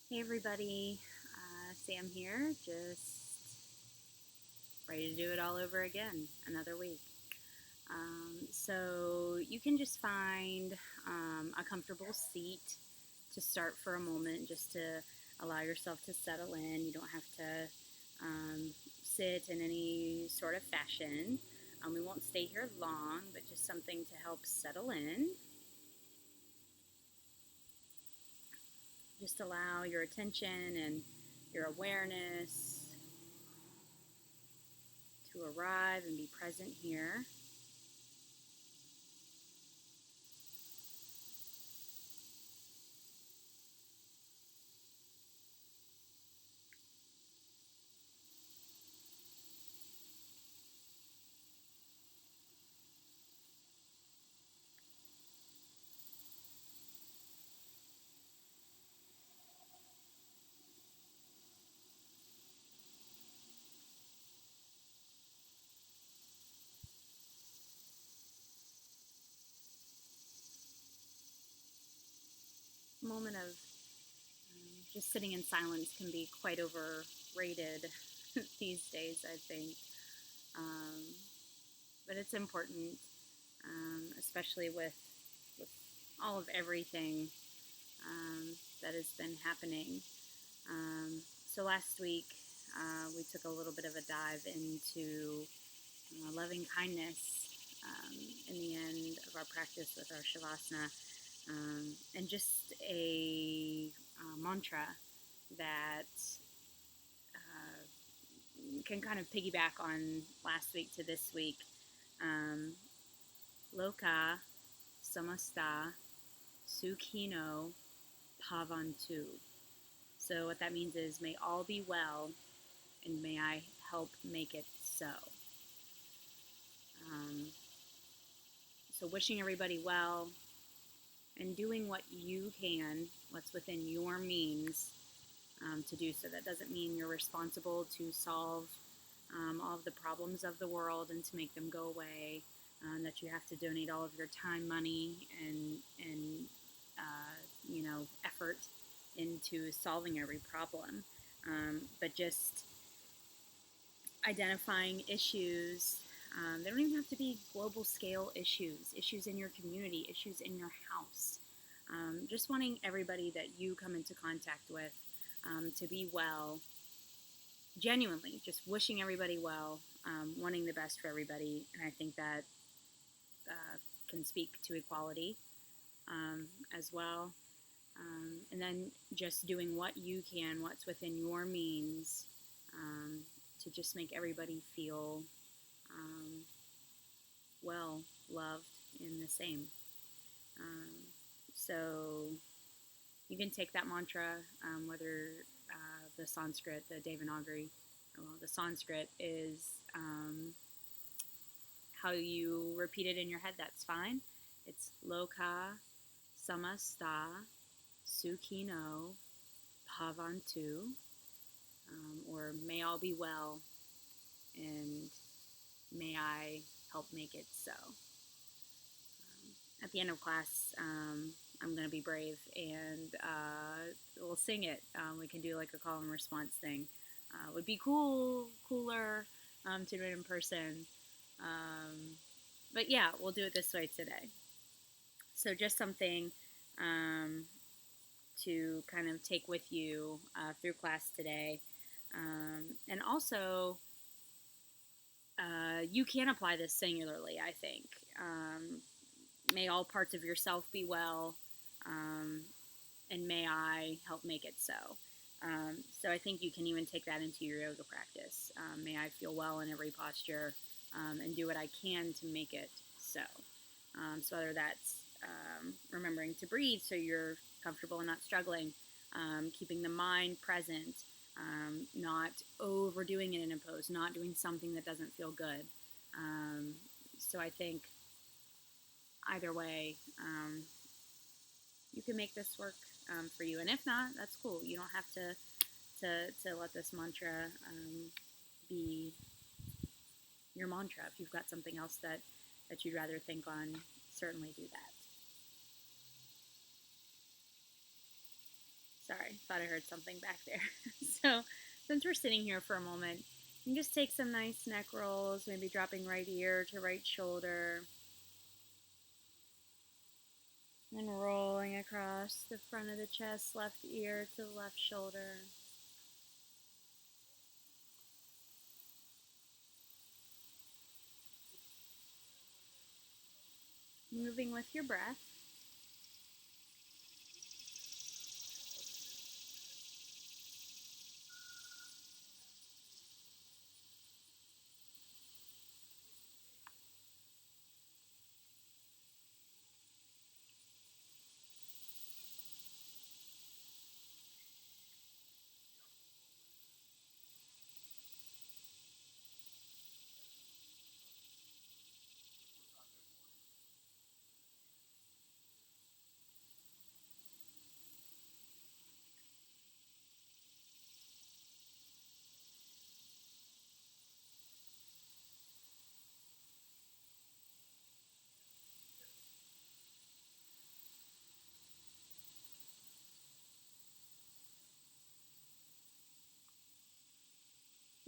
Hey everybody, Sam here, just ready to do it all over again, another week. So you can just find a comfortable seat to start for a moment, just to allow yourself to settle in. You don't have to sit in any sort of fashion. We won't stay here long, but just something to help settle in. Just allow your attention and your awareness to arrive and be present here. Moment of just sitting in silence can be quite overrated these days, I think. Um, but it's important, especially with all of everything that has been happening. So last week, we took a little bit of a dive into loving kindness in the end of our practice with our Shavasana, and just a mantra that can kind of piggyback on last week to this week. Um, Loka samasta sukhino bhavantu. So what that means is, may all be well, and may I help make it so. Um, so wishing everybody well and doing what you can, what's within your means, to do so. That doesn't mean you're responsible to solve all of the problems of the world and to make them go away. That you have to donate all of your time, money, and effort into solving every problem. But just identifying issues. They don't even have to be global scale issues. Issues in your community. Issues in your house. Just wanting everybody that you come into contact with to be well, genuinely, just wishing everybody well, wanting the best for everybody. And I think that can speak to equality as well. And then just doing what you can, what's within your means, to just make everybody feel um, well, loved, and the same. Um, so you can take that mantra, whether the Sanskrit, the Devanagari, well, the Sanskrit is how you repeat it in your head, that's fine. It's Loka samasta sukhino bhavantu, or may all be well, and may I help make it so. At the end of class, I'm going to be brave and we'll sing it. We can do like a call and response thing. Would be cooler to do it in person. But yeah, we'll do it this way today. So just something um, to kind of take with you through class today. And also, you can apply this singularly, I think. May all parts of yourself be well, um, and may I help make it so. So I think you can even take that into your yoga practice. May I feel well in every posture, and do what I can to make it so. So whether that's remembering to breathe so you're comfortable and not struggling, keeping the mind present, not overdoing it in a pose, not doing something that doesn't feel good. So I think either way, you can make this work for you. And if not, that's cool. You don't have to let this mantra be your mantra. If you've got something else that you'd rather think on, certainly do that. Sorry, thought I heard something back there. So, since we're sitting here for a moment, you can just take some nice neck rolls, maybe dropping right ear to right shoulder, and rolling across the front of the chest, left ear to the left shoulder. Moving with your breath.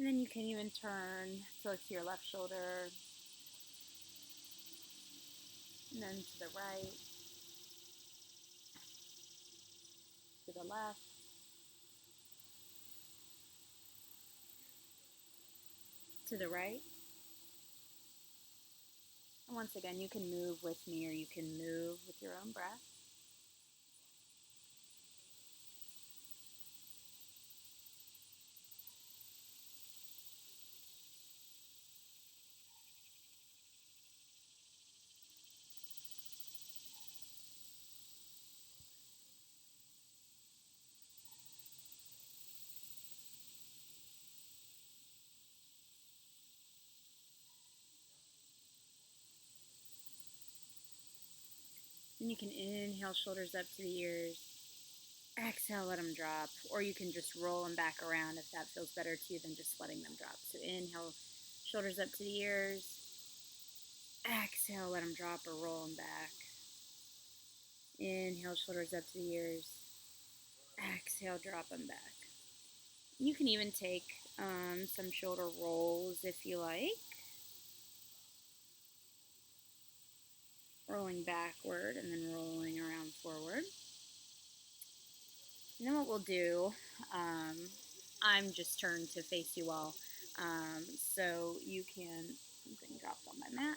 And then you can even turn to look to your left shoulder, and then to the right, to the left, to the right. And once again, you can move with me or you can move with your own breath. Then you can inhale, shoulders up to the ears. Exhale, let them drop. Or you can just roll them back around if that feels better to you than just letting them drop. So inhale, shoulders up to the ears. Exhale, let them drop or roll them back. Inhale, shoulders up to the ears. Exhale, drop them back. You can even take some shoulder rolls if you like. Rolling backward and then rolling around forward. And then what we'll do, I'm just turned to face you all, so you can, something dropped on my mat.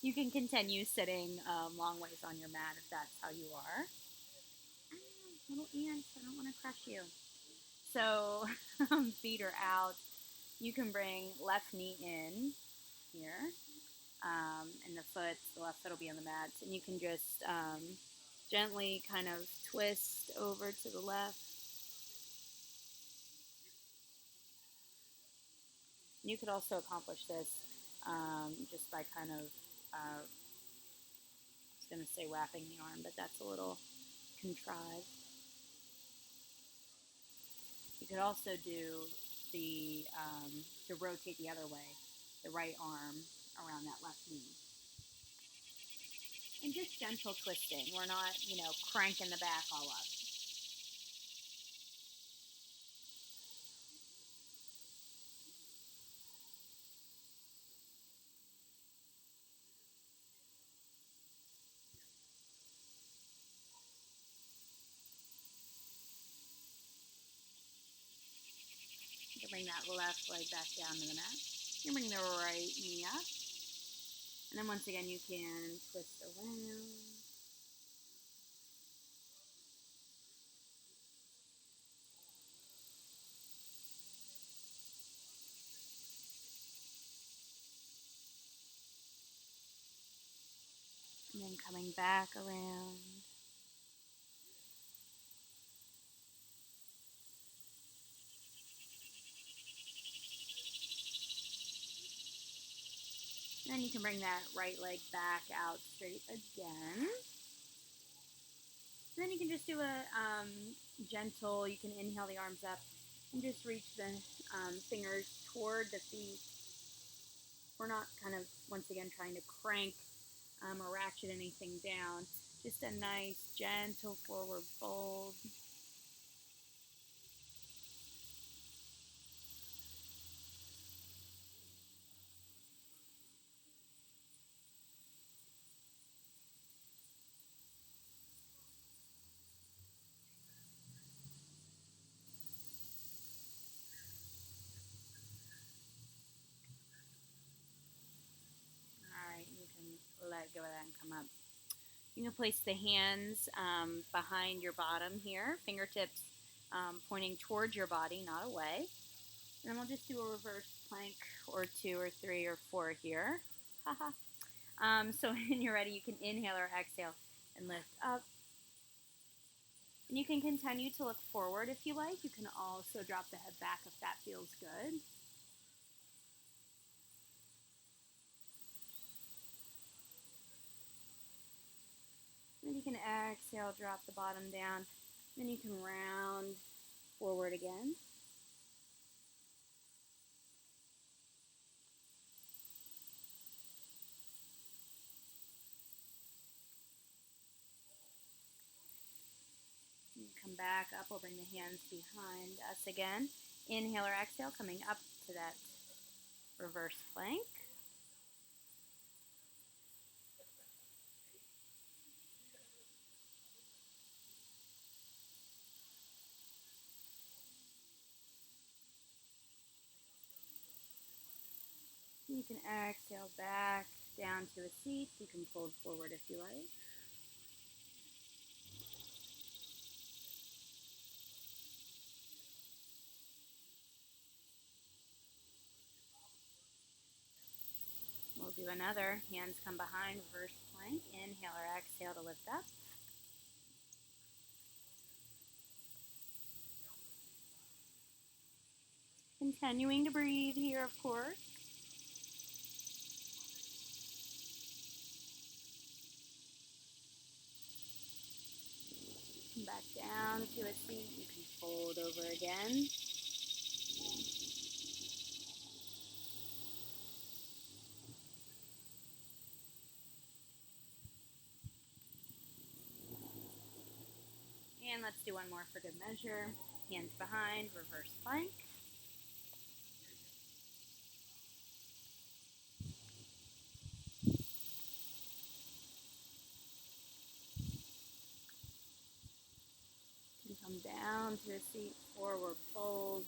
You can continue sitting long ways on your mat if that's how you are. Little ants, I don't want to crush you. So feet are out. You can bring left knee in here, and the left foot will be on the mat, and you can just gently kind of twist over to the left. You could also accomplish this just by kind of, I was going to say wrapping the arm, but that's a little contrived. You could also do to rotate the other way, the right arm around that left knee. And just gentle twisting. We're not, cranking the back all up. You can bring that left leg back down to the mat. You can bring the right knee up. And then once again, you can twist around. And then coming back around. And then you can bring that right leg back out straight again. And then you can just do a gentle, you can inhale the arms up and just reach the fingers toward the feet. We're not kind of, once again, trying to crank or ratchet anything down. Just a nice, gentle forward fold. then come up. You can place the hands behind your bottom here, fingertips pointing towards your body, not away. And then we'll just do a reverse plank or 2 or 3 or 4 here. Haha. So when you're ready, you can inhale or exhale and lift up. And you can continue to look forward if you like. You can also drop the head back if that feels good. Then you can exhale, drop the bottom down. Then you can round forward again. Come back up. We'll bring the hands behind us again. Inhale or exhale, coming up to that reverse plank. You can exhale back down to a seat. You can fold forward if you like. We'll do another. Hands come behind, reverse plank. Inhale or exhale to lift up. Continuing to breathe here, of course. Come back down to a seat. You can fold over again. And let's do one more for good measure. Hands behind, reverse plank. You can come down to a seat, forward fold.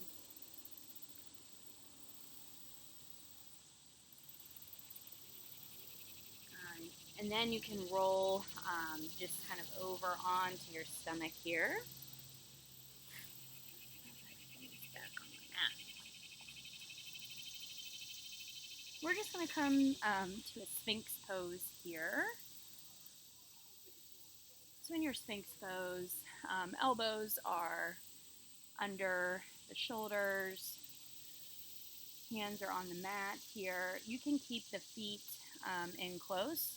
And then you can roll just kind of over onto your stomach here. We're just going to come to a Sphinx pose here. So in your Sphinx pose, elbows are under the shoulders, hands are on the mat here. You can keep the feet in close,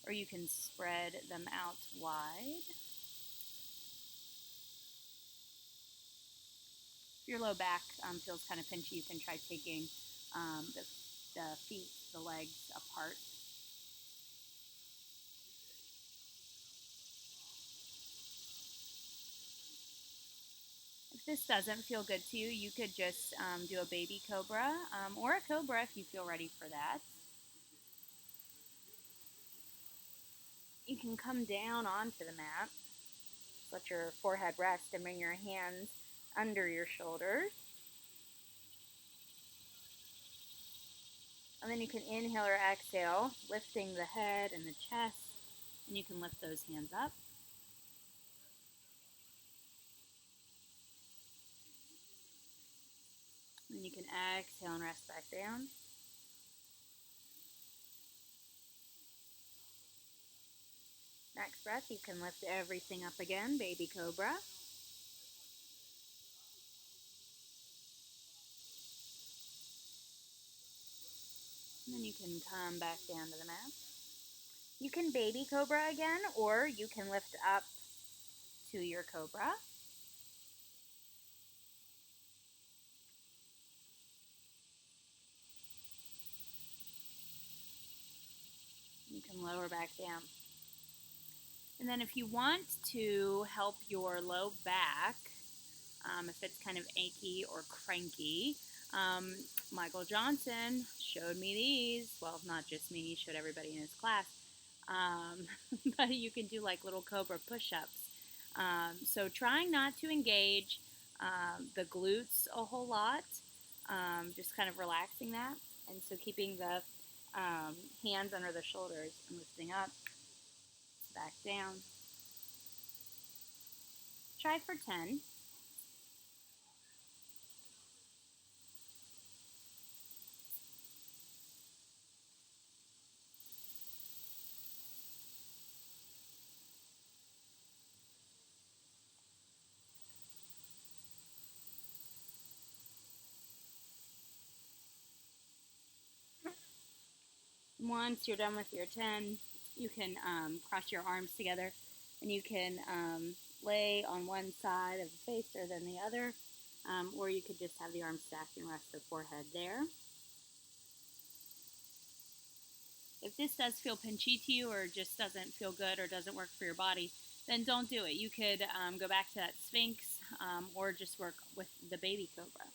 or you can spread them out wide. If your low back feels kind of pinchy, you can try taking the feet, the legs apart. If this doesn't feel good to you, you could just do a baby cobra or a cobra if you feel ready for that. You can come down onto the mat, let your forehead rest, and bring your hands under your shoulders. And then you can inhale or exhale, lifting the head and the chest, and you can lift those hands up. And you can exhale and rest back down. Next breath, you can lift everything up again, baby cobra. And then you can come back down to the mat. You can baby cobra again, or you can lift up to your cobra. You can lower back down. And then if you want to help your low back, if it's kind of achy or cranky, Michael Johnson showed me these. Well, not just me, he showed everybody in his class. But you can do like little cobra push-ups. So trying not to engage the glutes a whole lot, just kind of relaxing that. And so keeping the hands under the shoulders and lifting up. back down. Try for 10. Once you're done with your 10, you can cross your arms together and you can lay on one side of the face or then the other, or you could just have the arms stacked and rest the forehead there. If this does feel pinchy to you or just doesn't feel good or doesn't work for your body, then don't do it. You could go back to that Sphinx or just work with the baby cobra.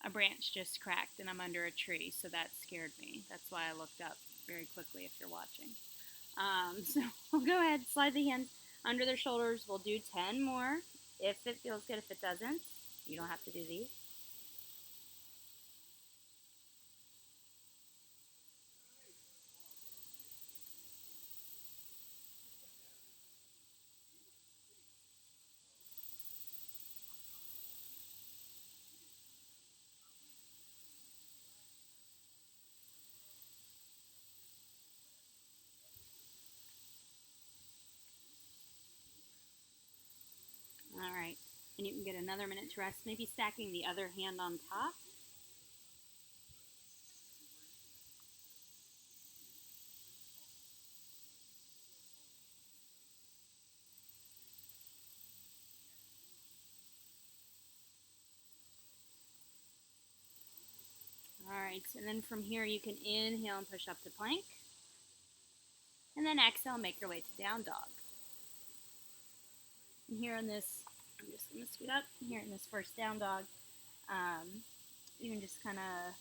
A branch just cracked and I'm under a tree, so that scared me. That's why I looked up very quickly if you're watching. So we'll go ahead, slide the hands under their shoulders. We'll do 10 more if it feels good. If it doesn't, you don't have to do these. All right, and you can get another minute to rest, maybe stacking the other hand on top. All right, and then from here you can inhale and push up to plank. And then exhale, make your way to down dog. And here in this, I'm just going to scoot up. Here in this first down dog, you can just kind of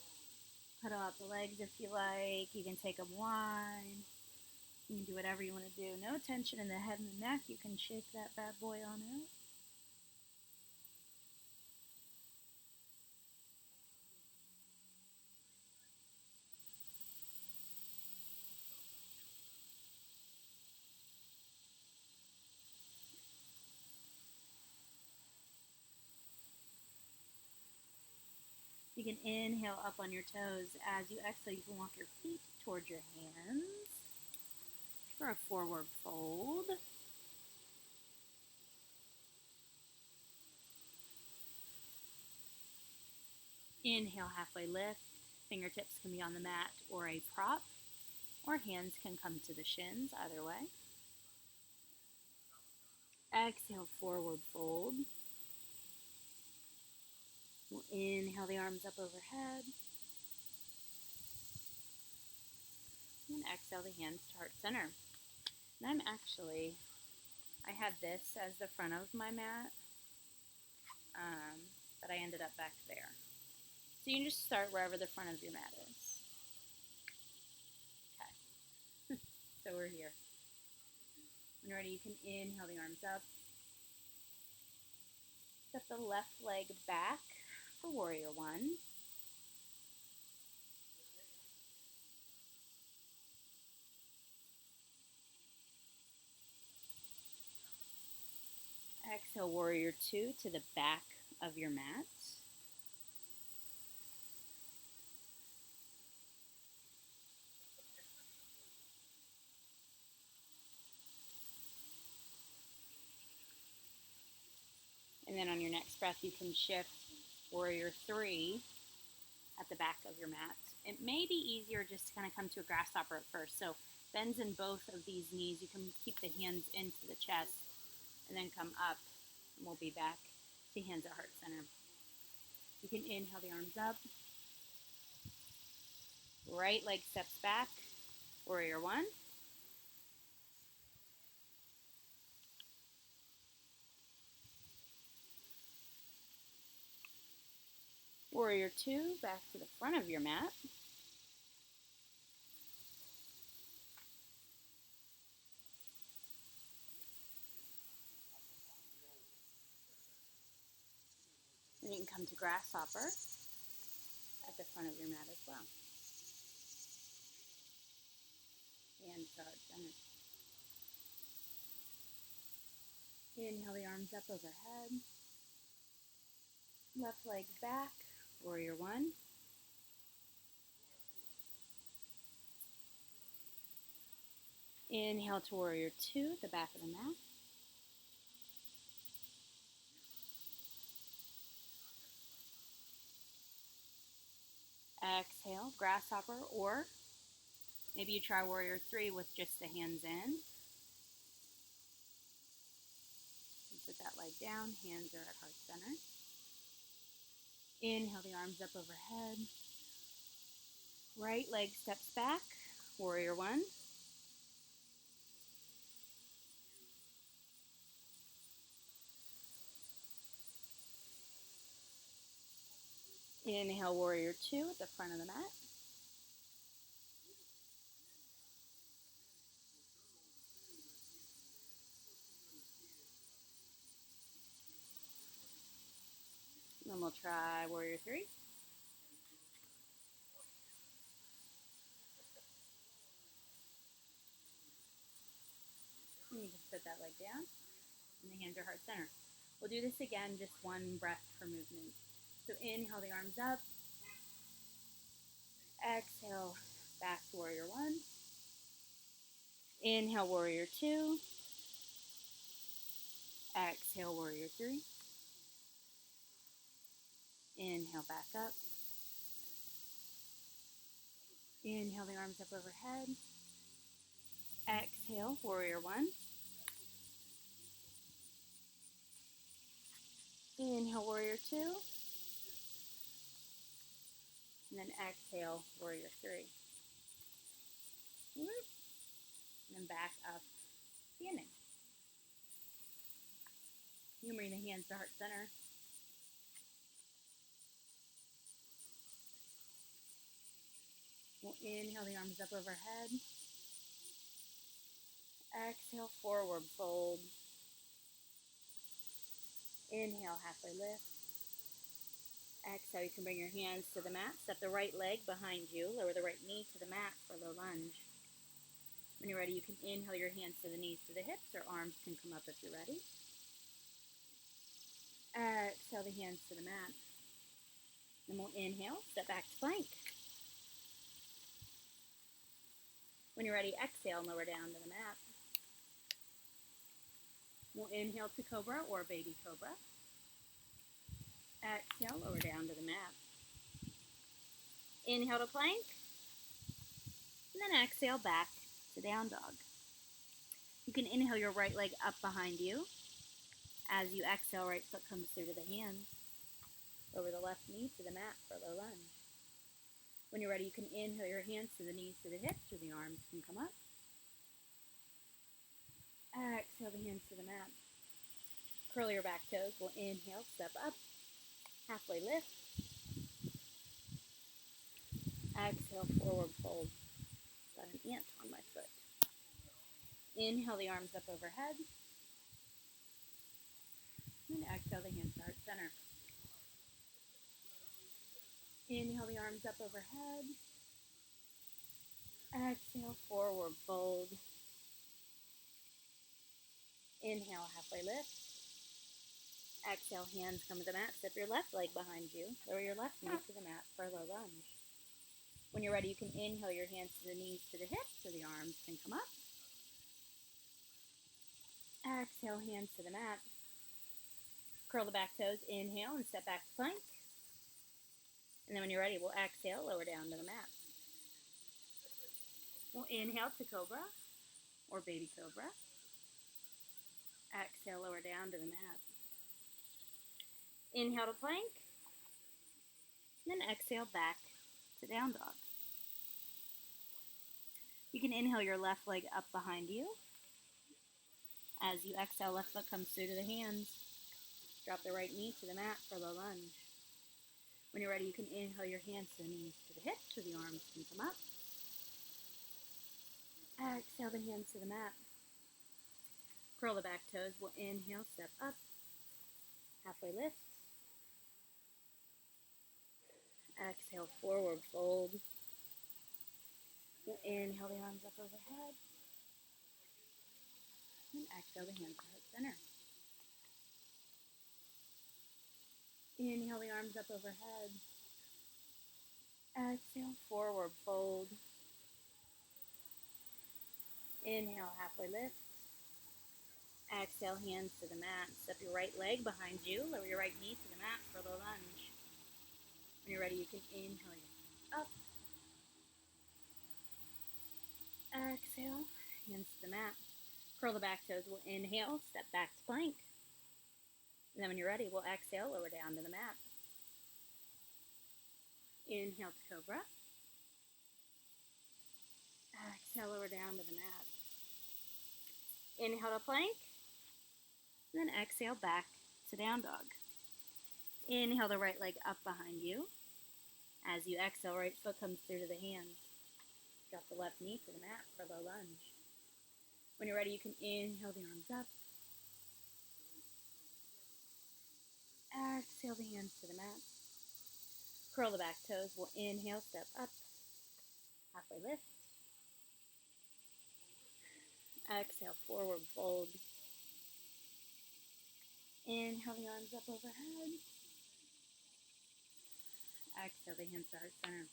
pedal out the legs if you like. You can take them wide. You can do whatever you want to do. No tension in the head and the neck. You can shake that bad boy on out. You can inhale up on your toes. As you exhale, you can walk your feet towards your hands for a forward fold. Inhale, halfway lift. Fingertips can be on the mat or a prop, or hands can come to the shins, either way. Exhale, forward fold. We'll inhale the arms up overhead. And exhale the hands to heart center. And I had this as the front of my mat, but I ended up back there. So you can just start wherever the front of your mat is. Okay, so we're here. When you're ready, you can inhale the arms up. Step the left leg back for warrior one. Exhale, warrior two to the back of your mat. And then on your next breath, you can shift warrior three at the back of your mat. It may be easier just to kind of come to a grasshopper at first. So bends in both of these knees. You can keep the hands into the chest and then come up. And we'll be back to hands at heart center. You can inhale the arms up. Right leg steps back. Warrior one. Warrior two, back to the front of your mat. And you can come to grasshopper at the front of your mat as well. Hands to heart center. Inhale the arms up overhead. Left leg back, warrior one. Inhale to warrior two, the back of the mat. Exhale, grasshopper, or maybe you try warrior three with just the hands in. You put that leg down, hands are at heart center. Inhale the arms up overhead. Right leg steps back, warrior one. Inhale warrior two at the front of the mat. Then we'll try warrior three. And you can put that leg down, and the hands are heart center. We'll do this again, just one breath per movement. So inhale the arms up. Exhale, back to warrior one. Inhale, warrior two. Exhale, warrior three. Inhale, back up. Inhale the arms up overhead. Exhale, warrior one. Inhale, warrior two. And then exhale, warrior three. And then back up, standing. You can bring the hands to heart center. We'll inhale the arms up overhead. Exhale, forward fold. Inhale, halfway lift. Exhale, you can bring your hands to the mat. Step the right leg behind you. Lower the right knee to the mat for a low lunge. When you're ready, you can inhale your hands to the knees to the hips, or arms can come up if you're ready. Exhale the hands to the mat. Then we'll inhale, step back to plank. When you're ready, exhale and lower down to the mat. We'll inhale to cobra or baby cobra. Exhale, lower down to the mat. Inhale to plank. And then exhale back to down dog. You can inhale your right leg up behind you. As you exhale, right foot comes through to the hands. Lower the left knee to the mat for a low lunge. When you're ready, you can inhale your hands to the knees to the hips, or the arms can come up. Exhale the hands to the mat. Curl your back toes. We'll inhale, step up. Halfway lift. Exhale, forward fold. Got an ant on my foot. Inhale the arms up overhead. And exhale the hands to heart center. Inhale the arms up overhead. Exhale, forward fold. Inhale, halfway lift. Exhale, hands come to the mat. Step your left leg behind you. Lower your left knee to the mat for a low lunge. When you're ready, you can inhale your hands to the knees to the hips, so the arms can come up. Exhale, hands to the mat. Curl the back toes. Inhale and step back to plank. And then when you're ready, we'll exhale, lower down to the mat. We'll inhale to cobra or baby cobra. Exhale, lower down to the mat. Inhale to plank. And then exhale back to down dog. You can inhale your left leg up behind you. As you exhale, left foot comes through to the hands. Drop the right knee to the mat for low lunge. When you're ready, you can inhale your hands to the knees to the hips, so the arms can come up. Exhale the hands to the mat. Curl the back toes. We'll inhale, step up. Halfway lift. Exhale, forward fold. Inhale the arms up overhead. And exhale the hands to heart center. Inhale the arms up overhead. Exhale, forward fold. Inhale, halfway lift. Exhale, hands to the mat. Step your right leg behind you. Lower your right knee to the mat for the lunge. When you're ready, you can inhale up. Exhale, hands to the mat. Curl the back toes. We'll inhale, step back to plank. And then when you're ready, we'll exhale, lower down to the mat. Inhale to cobra. Exhale, lower down to the mat. Inhale to plank. And then exhale back to down dog. Inhale the right leg up behind you. As you exhale, right foot comes through to the hands. Drop the left knee to the mat for the lunge. When you're ready, you can inhale the arms up. Exhale the hands to the mat. Curl the back toes. We'll inhale, step up. Halfway lift. Exhale, forward fold. Inhale the arms up overhead. Exhale the hands to heart center.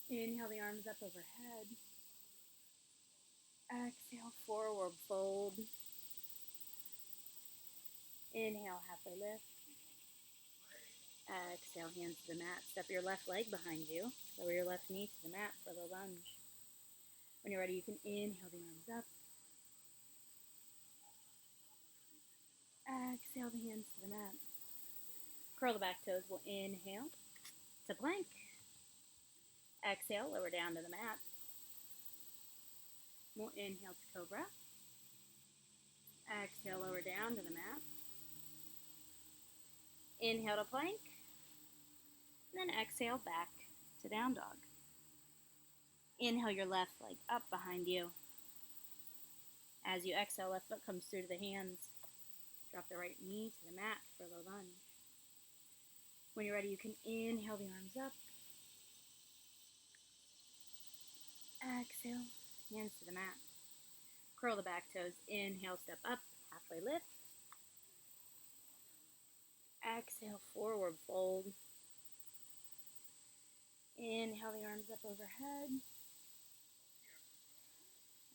Inhale the arms up overhead. Exhale, forward fold. Inhale, halfway lift. Exhale, hands to the mat. Step your left leg behind you. Lower your left knee to the mat for the lunge. When you're ready, you can inhale the arms up. Exhale the hands to the mat. Curl the back toes. We'll inhale to plank. Exhale, lower down to the mat. We'll inhale to cobra. Exhale, lower down to the mat. Inhale to plank. And then exhale back to down dog. Inhale your left leg up behind you. As you exhale, left foot comes through to the hands. Drop the right knee to the mat for the lunge. When you're ready, you can inhale the arms up. Exhale, hands to the mat. Curl the back toes. Inhale, step up, halfway lift. Exhale, forward fold. Inhale the arms up overhead.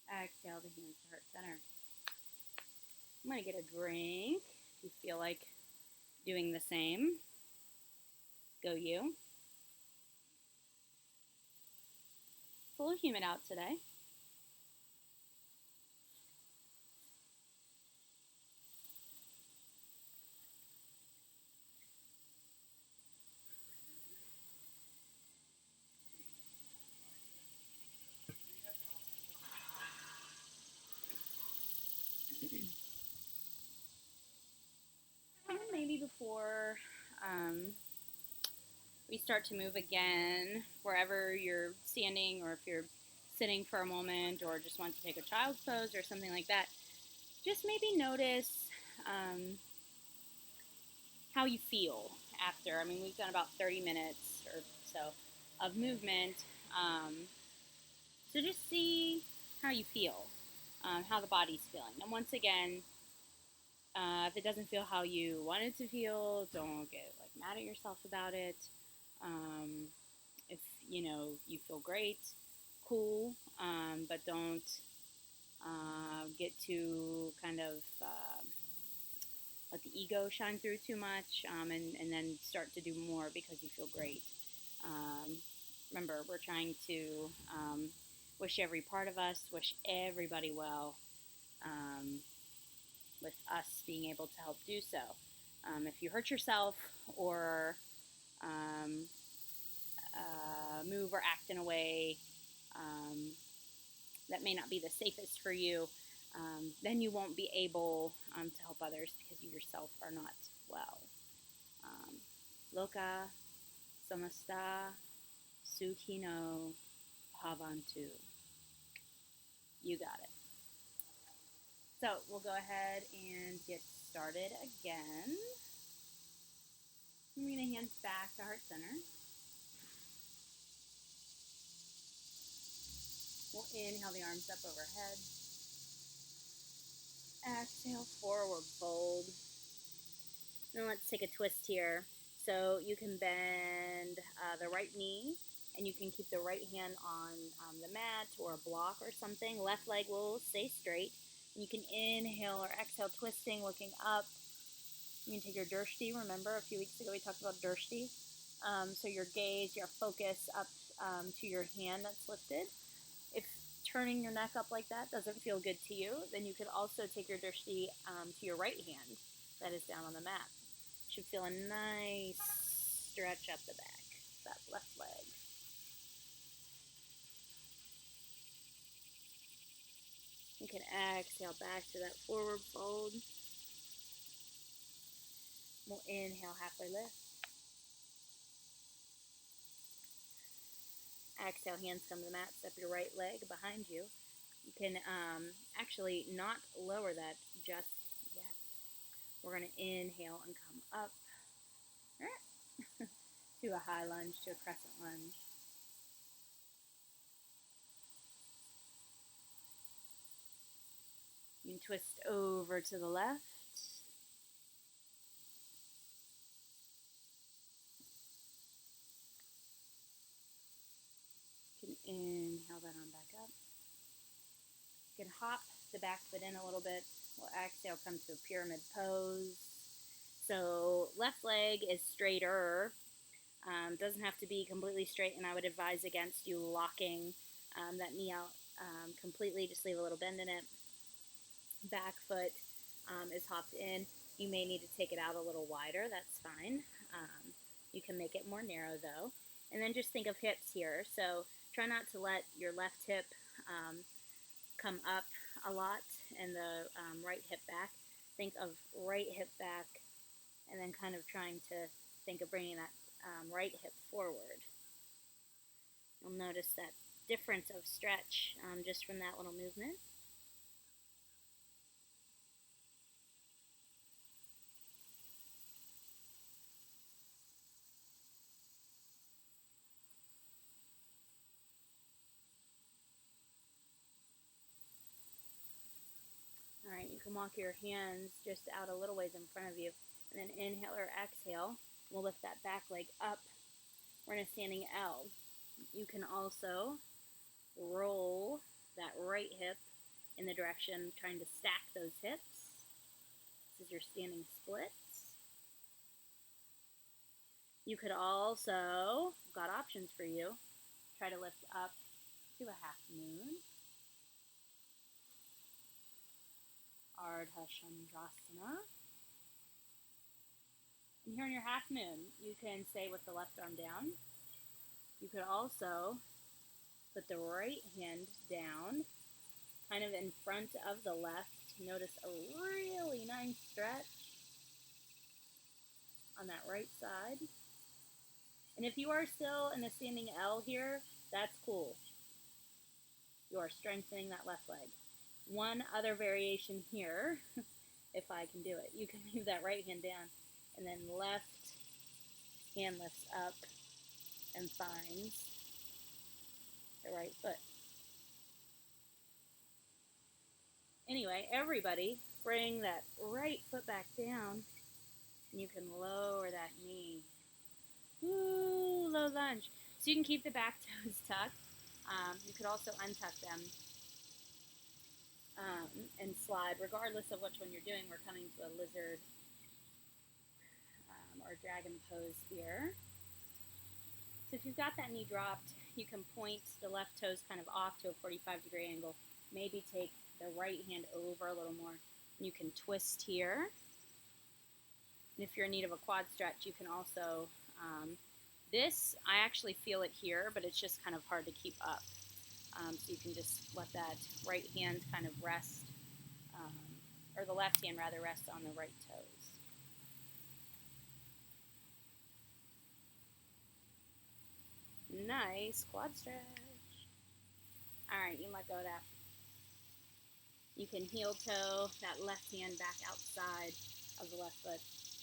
Exhale the hands to heart center. I'm going to get a drink. If you feel like doing the same, go you. It's a little humid out today. And maybe before we start to move again, wherever you're standing, or if you're sitting for a moment, or just want to take a child's pose or something like that, just maybe notice how you feel after. I mean, we've done about 30 minutes or so of movement. So just see how you feel, how the body's feeling. And once again, if it doesn't feel how you want it to feel, don't get like mad at yourself about it. If you feel great, cool, but don't get too kind of let the ego shine through too much, and then start to do more because you feel great. Remember, we're trying to wish every part of us, wish everybody well, with us being able to help do so. If you hurt yourself or move or act in a way that may not be the safest for you, then you won't be able to help others because you yourself are not well. Loka samasta sukhino bhavantu. You got it. So we'll go ahead and get started again. Bring the hands back to heart center. We'll inhale the arms up overhead. Exhale, forward fold. Now let's take a twist here. So you can bend the right knee, and you can keep the right hand on the mat or a block or something. Left leg will stay straight. And you can inhale or exhale, twisting, looking up. You can take your drishti. Remember, a few weeks ago we talked about drishti. So your gaze, your focus up to your hand that's lifted. If turning your neck up like that doesn't feel good to you, then you could also take your drishti to your right hand that is down on the mat. Should feel a nice stretch up the back, that left leg. You can exhale back to that forward fold. We'll inhale, halfway lift. Exhale, hands come to the mat, step your right leg behind you. You can actually not lower that just yet. We're going to inhale and come up to a high lunge, to a crescent lunge. You can twist over to the left. You can inhale that arm back up. You can hop the back foot in a little bit. We'll exhale, come to a pyramid pose. So left leg is straighter. Doesn't have to be completely straight, and I would advise against you locking that knee out completely. Just leave a little bend in it. Back foot is hopped in. You may need to take it out a little wider. That's fine. You can make it more narrow though. And then just think of hips here. So try not to let your left hip come up a lot and the right hip back. Think of right hip back, and then kind of trying to think of bringing that right hip forward. You'll notice that difference of stretch just from that little movement. All right, you can walk your hands just out a little ways in front of you, and then inhale or exhale. We'll lift that back leg up. We're in a standing L. You can also roll that right hip in the direction, trying to stack those hips. This is your standing splits. You could also, got options for you, try to lift up to a half moon. Ardha Chandrasana. And here in your half moon, you can stay with the left arm down. You could also put the right hand down, kind of in front of the left. Notice a really nice stretch on that right side. And if you are still in a standing L here, that's cool. You are strengthening that left leg. One other variation here, if I can do it, you can leave that right hand down, and then left hand lifts up and finds the right foot. Anyway, everybody, bring that right foot back down, and you can lower that knee. Ooh, low lunge. So you can keep the back toes tucked. You could also untuck them and slide, regardless of which one you're doing. We're coming to a lizard or dragon pose here. So if you've got that knee dropped, you can point the left toes kind of off to a 45-degree angle. Maybe take the right hand over a little more. You can twist here. And if you're in need of a quad stretch, you can also, this, I actually feel it here, but it's just kind of hard to keep up. So you can just let that right hand kind of rest, or the left hand rather rest on the right toes. Nice quad stretch. All right, you can let go of that. You can heel toe that left hand back outside of the left foot.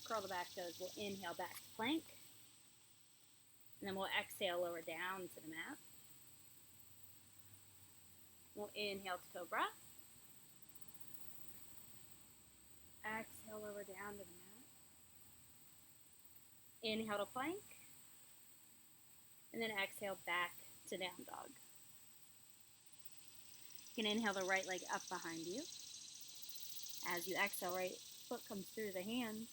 Curl the back toes. We'll inhale back to plank. And then we'll exhale lower down to the mat. We'll inhale to cobra. Exhale lower down to the mat. Inhale to plank. And then exhale back to down dog. You can inhale the right leg up behind you. As you exhale, right foot comes through the hands.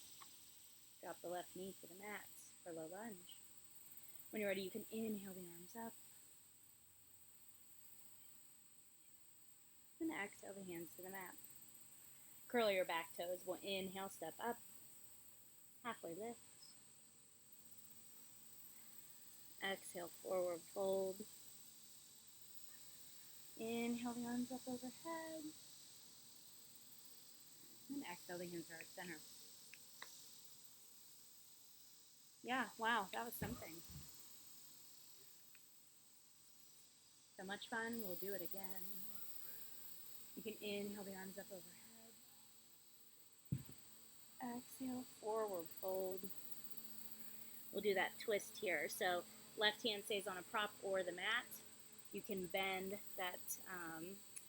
Drop the left knee to the mat for low lunge. When you're ready, you can inhale the arms up. And exhale the hands to the mat. Curl your back toes. We'll inhale, step up. Halfway lift. Exhale, forward fold. Inhale the arms up overhead. And exhale the hands are at center. Yeah, wow, that was something. So much fun. We'll do it again. You can inhale the arms up overhead. Exhale, forward fold. We'll do that twist here. So left hand stays on a prop or the mat. You can bend that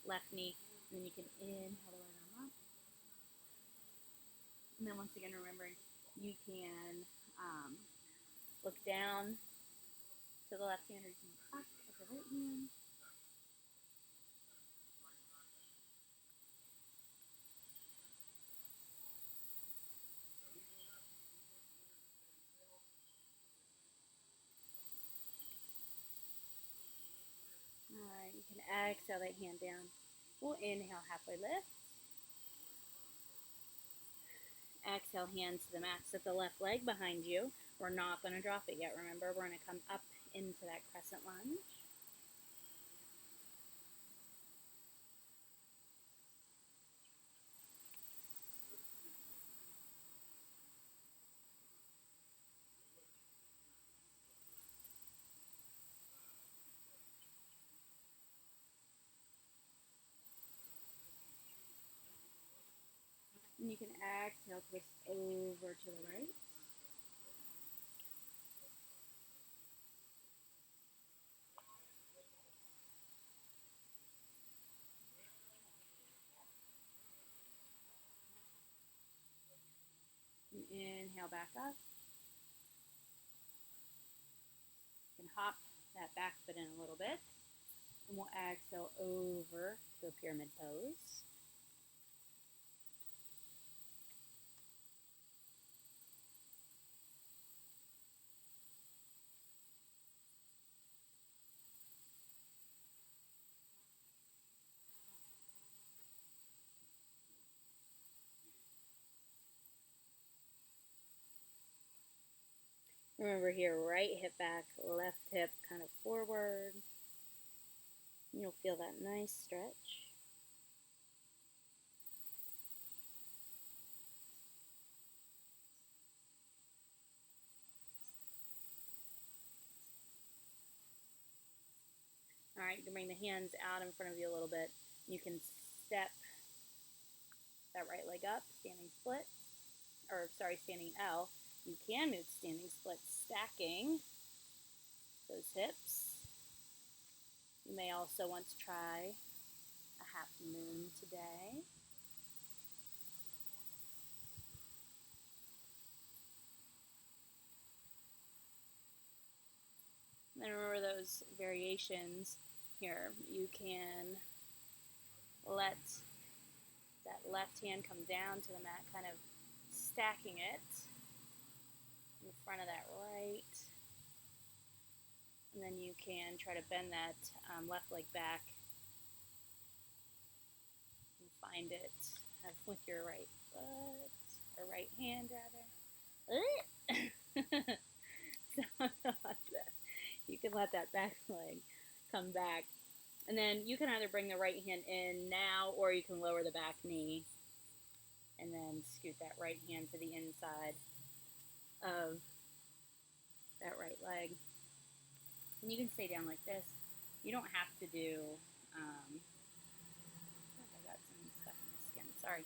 left knee, and then you can inhale the right arm up. And then once again, remembering you can look down to the left hand, or you can look up at the right hand. Alright, you can exhale that hand down. We'll inhale, halfway lift. Exhale, hands to the mat. Set the left leg behind you. We're not going to drop it yet. Remember, we're going to come up into that crescent lunge. And you can exhale, twist over to the right. And inhale back up. You can hop that back foot in a little bit. And we'll exhale over to a pyramid pose. Remember here, right hip back, left hip kind of forward. You'll feel that nice stretch. Alright, you can bring the hands out in front of you a little bit. You can step that right leg up, standing split, standing L. You can move standing split, stacking those hips. You may also want to try a half moon today. And remember those variations here. You can let that left hand come down to the mat, kind of stacking it in front of that right. And then you can try to bend that left leg back and find it with your right foot, or right hand rather. So you can let that back leg come back. And then you can either bring the right hand in now, or you can lower the back knee and then scoot that right hand to the inside of that right leg. And you can stay down like this. You don't have to do, I got some stuff in the skin, sorry.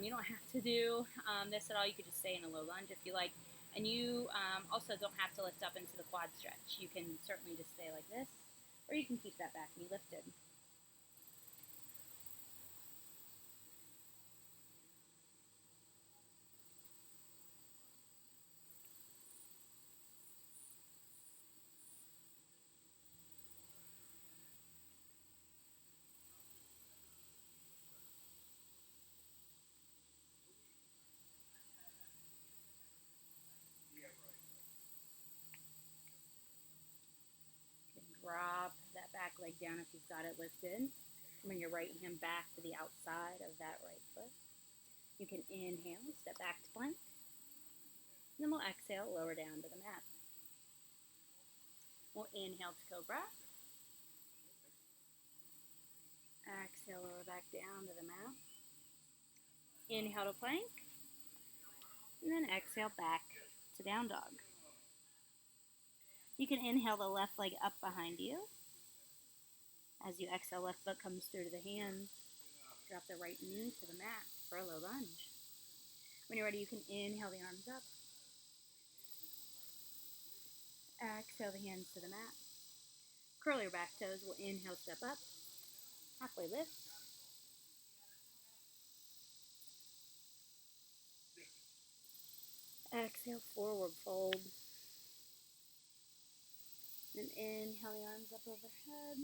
You don't have to do this at all. You could just stay in a low lunge if you like. And you also don't have to lift up into the quad stretch. You can certainly just stay like this, or you can keep that back knee lifted. Drop that back leg down if you've got it lifted. Bring your right hand back to the outside of that right foot. You can inhale, step back to plank. And then we'll exhale, lower down to the mat. We'll inhale to cobra. Exhale, lower back down to the mat. Inhale to plank. And then exhale back to down dog. You can inhale the left leg up behind you. As you exhale, left foot comes through to the hands. Drop the right knee to the mat for a low lunge. When you're ready, you can inhale the arms up. Exhale the hands to the mat. Curl your back toes. We'll inhale, step up. Halfway lift. Exhale, forward fold. Then inhale the arms up overhead.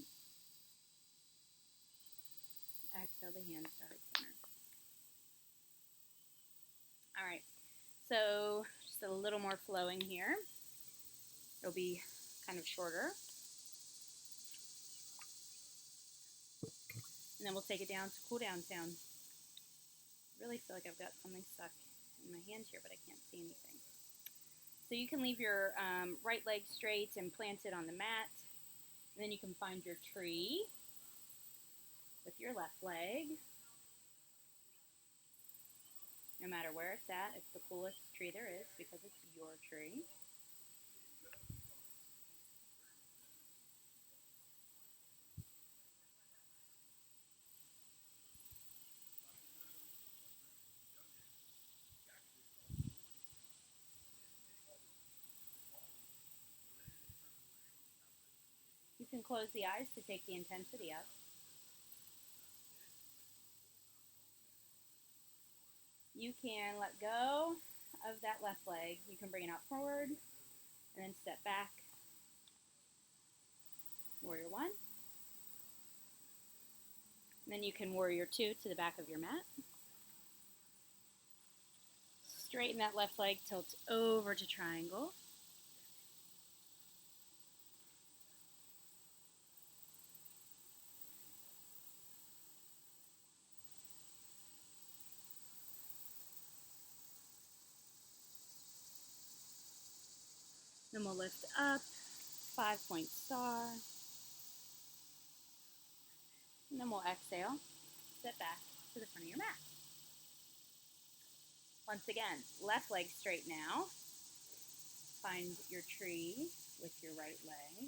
Exhale the hands to heart center. All right, so just a little more flowing here. It'll be kind of shorter. And then we'll take it down to cool down sound. I really feel like I've got something stuck in my hand here, but I can't see anything. So you can leave your right leg straight and plant it on the mat. And then you can find your tree with your left leg. No matter where it's at, it's the coolest tree there is because it's your tree. You can close the eyes to take the intensity up. You can let go of that left leg. You can bring it out forward and then step back. Warrior one. And then you can warrior two to the back of your mat. Straighten that left leg, tilt over to triangle. Then we'll lift up, 5-point star. And then we'll exhale, step back to the front of your mat. Once again, left leg straight now. Find your tree with your right leg.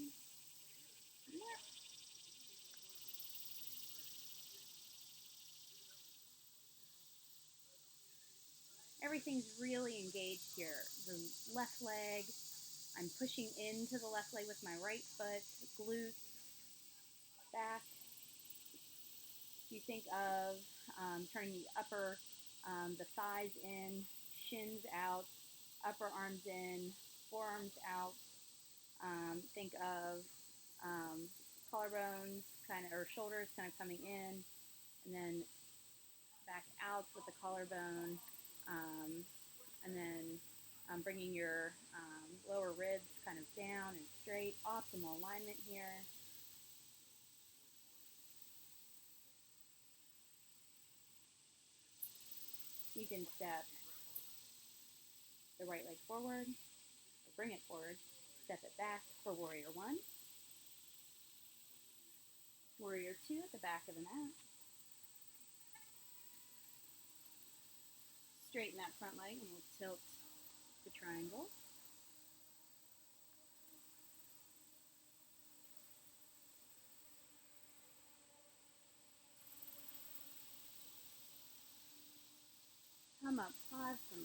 Everything's really engaged here. The left leg, I'm pushing into the left leg with my right foot, glutes, back. You think of turning the upper, the thighs in, shins out, upper arms in, forearms out. Think of collarbones kind of, or shoulders kind of coming in, and then back out with the collarbone, and then bringing your lower ribs kind of down and straight. Optimal alignment here. You can step the right leg forward, or bring it forward, step it back for warrior one. Warrior two at the back of the mat. Straighten that front leg and we'll tilt the triangle.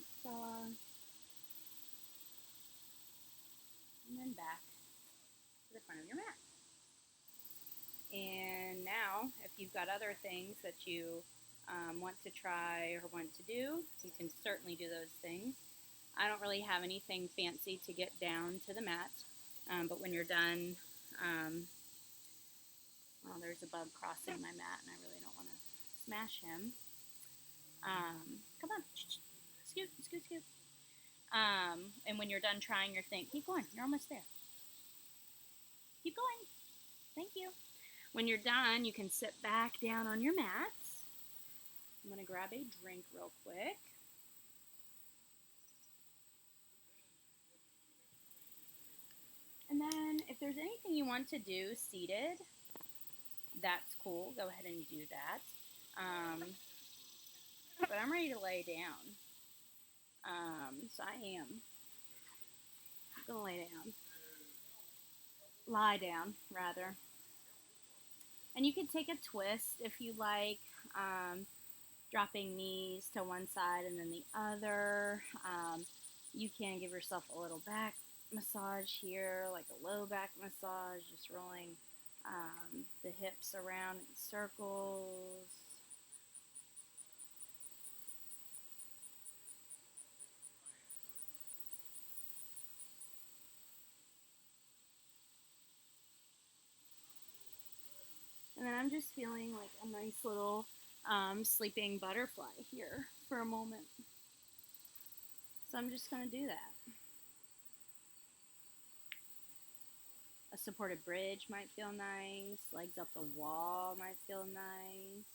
seesaw, and then back to the front of your mat. And now, if you've got other things that you want to try or want to do, you can certainly do those things. I don't really have anything fancy to get down to the mat, but when you're done, well, there's a bug crossing my mat, and I really don't want to smash him. Come on, scoot, scoot, scoot. And when you're done trying your thing, keep going. You're almost there. Keep going. Thank you. When you're done, you can sit back down on your mat. I'm going to grab a drink real quick. And then if there's anything you want to do seated, that's cool. Go ahead and do that. But I'm ready to lay down. So I am going to lay down. Lie down, rather. And you can take a twist if you like, dropping knees to one side and then the other. You can give yourself a little back massage here, like a low back massage, just rolling the hips around in circles. And then I'm just feeling like a nice little sleeping butterfly here for a moment. So I'm just going to do that. A supported bridge might feel nice. Legs up the wall might feel nice.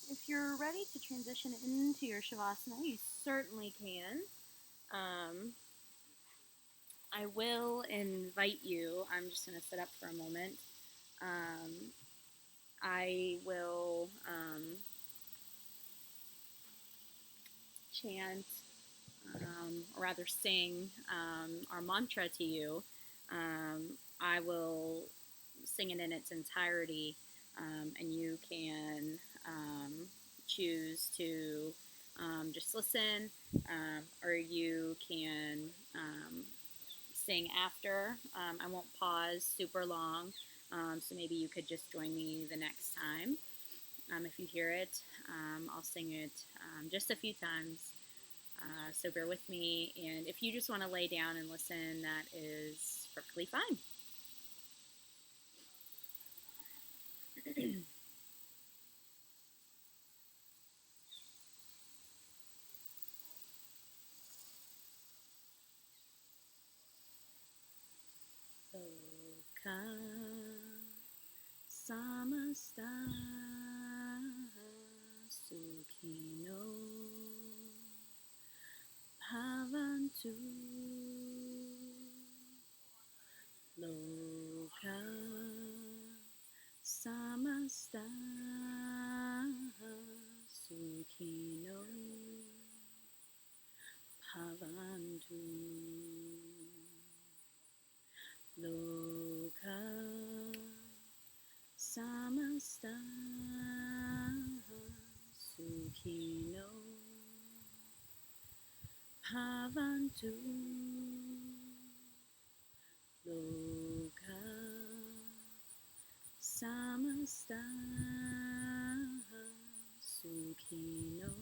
If you're ready to transition into your Shavasana, you certainly can. I will invite you. I'm just going to sit up for a moment. Um, I will chant, or rather sing our mantra to you. I will sing it in its entirety, and you can choose to just listen, or you can sing after. I won't pause super long, so maybe you could just join me the next time. If you hear it, I'll sing it just a few times. So bear with me, and if you just want to lay down and listen, that is perfectly fine. Loka samasta sukhino bhavantu. Loka samasta sukhino bhavantu. Loka samasta sukhino bhavantu. Loka samasta sukhino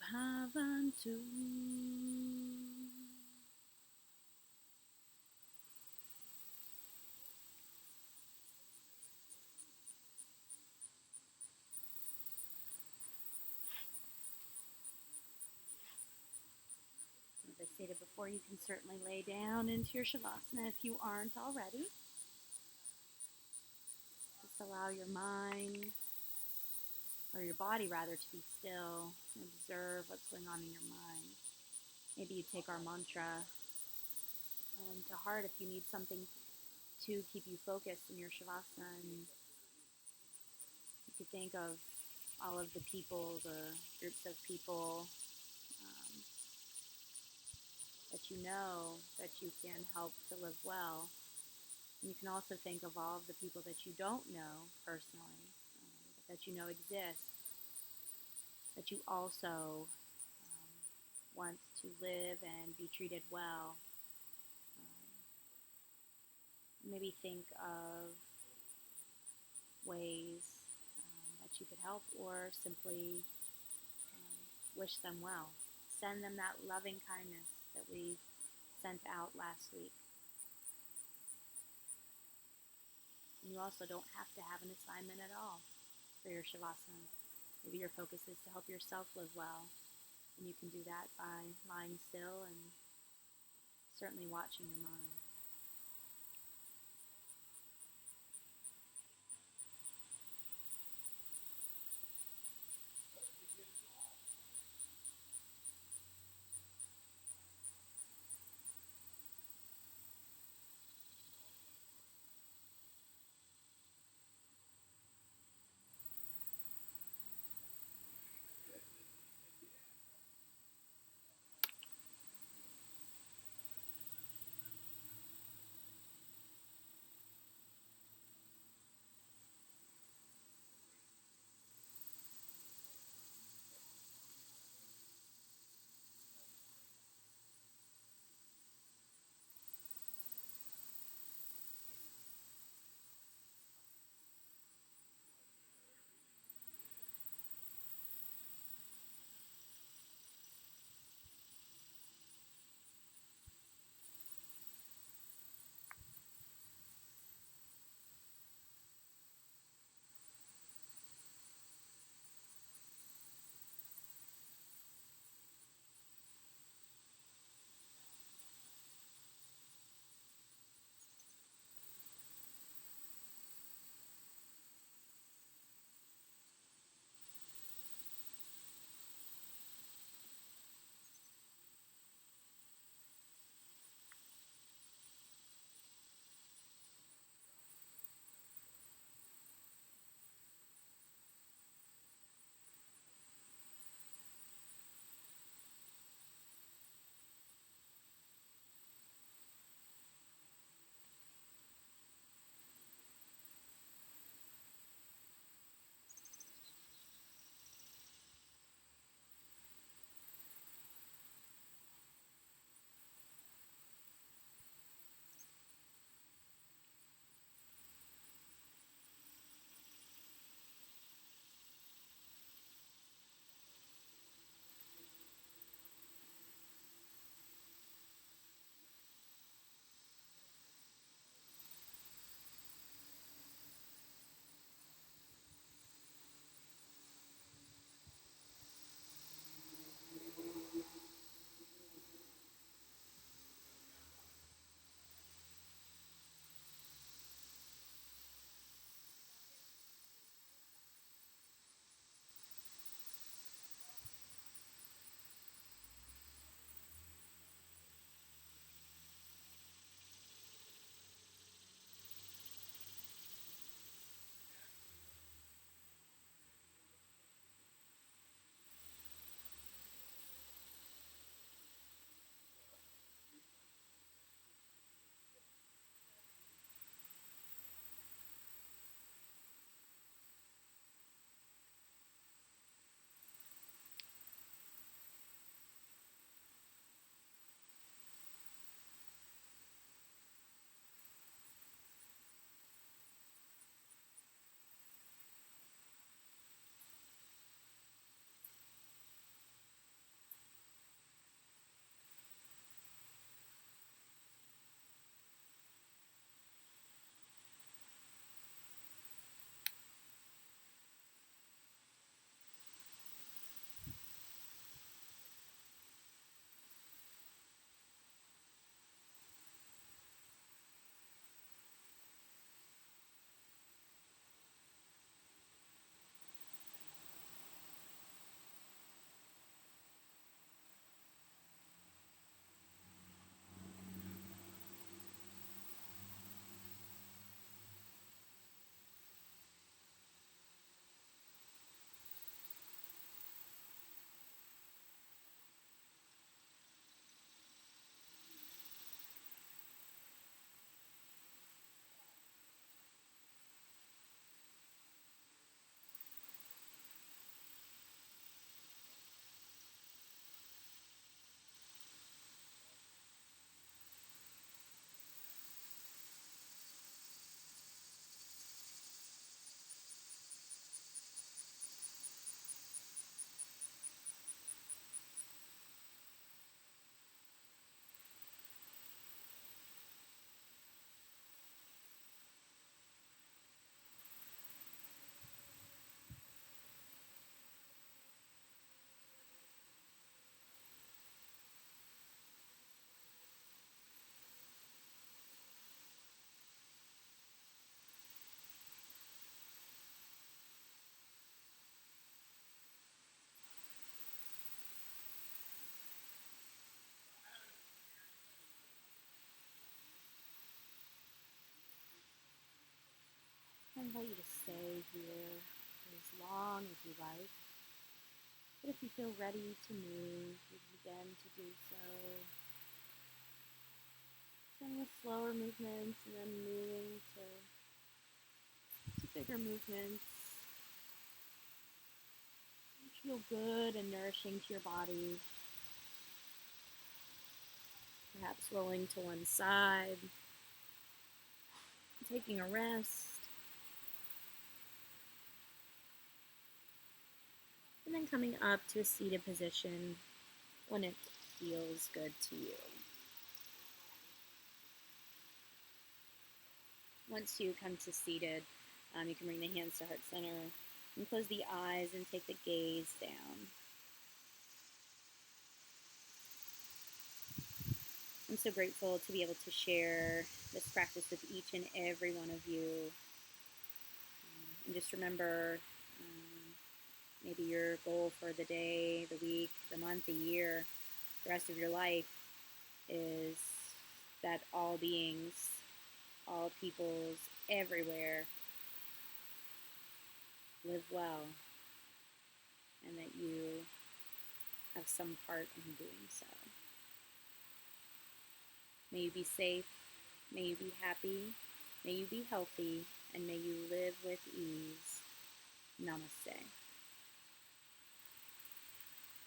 bhavantu. As I stated before, you can certainly lay down into your Shavasana if you aren't already. Just allow your mind, or your body rather, to be still and observe what's going on in your mind. Maybe you take our mantra to heart if you need something to keep you focused in your Shavasana. And you could think of all of the people, the groups of people that you know that you can help to live well. And you can also think of all of the people that you don't know personally, but that you know exist, that you also want to live and be treated well. Maybe think of ways that you could help, or simply wish them well. Send them that loving kindness that we sent out last week. And you also don't have to have an assignment at all for your Shavasana. Maybe your focus is to help yourself live well, and you can do that by lying still and certainly watching your mind. you like. But if you feel ready to move, you begin to do so. Starting with slower movements and then moving to bigger movements. Which feel good and nourishing to your body. Perhaps rolling to one side, taking a rest, and then coming up to a seated position when it feels good to you. Once you come to seated, you can bring the hands to heart center and close the eyes and take the gaze down. I'm so grateful to be able to share this practice with each and every one of you. And just remember, maybe your goal for the day, the week, the month, the year, the rest of your life is that all beings, all peoples, everywhere live well, and that you have some part in doing so. May you be safe, may you be happy, may you be healthy, and may you live with ease. Namaste.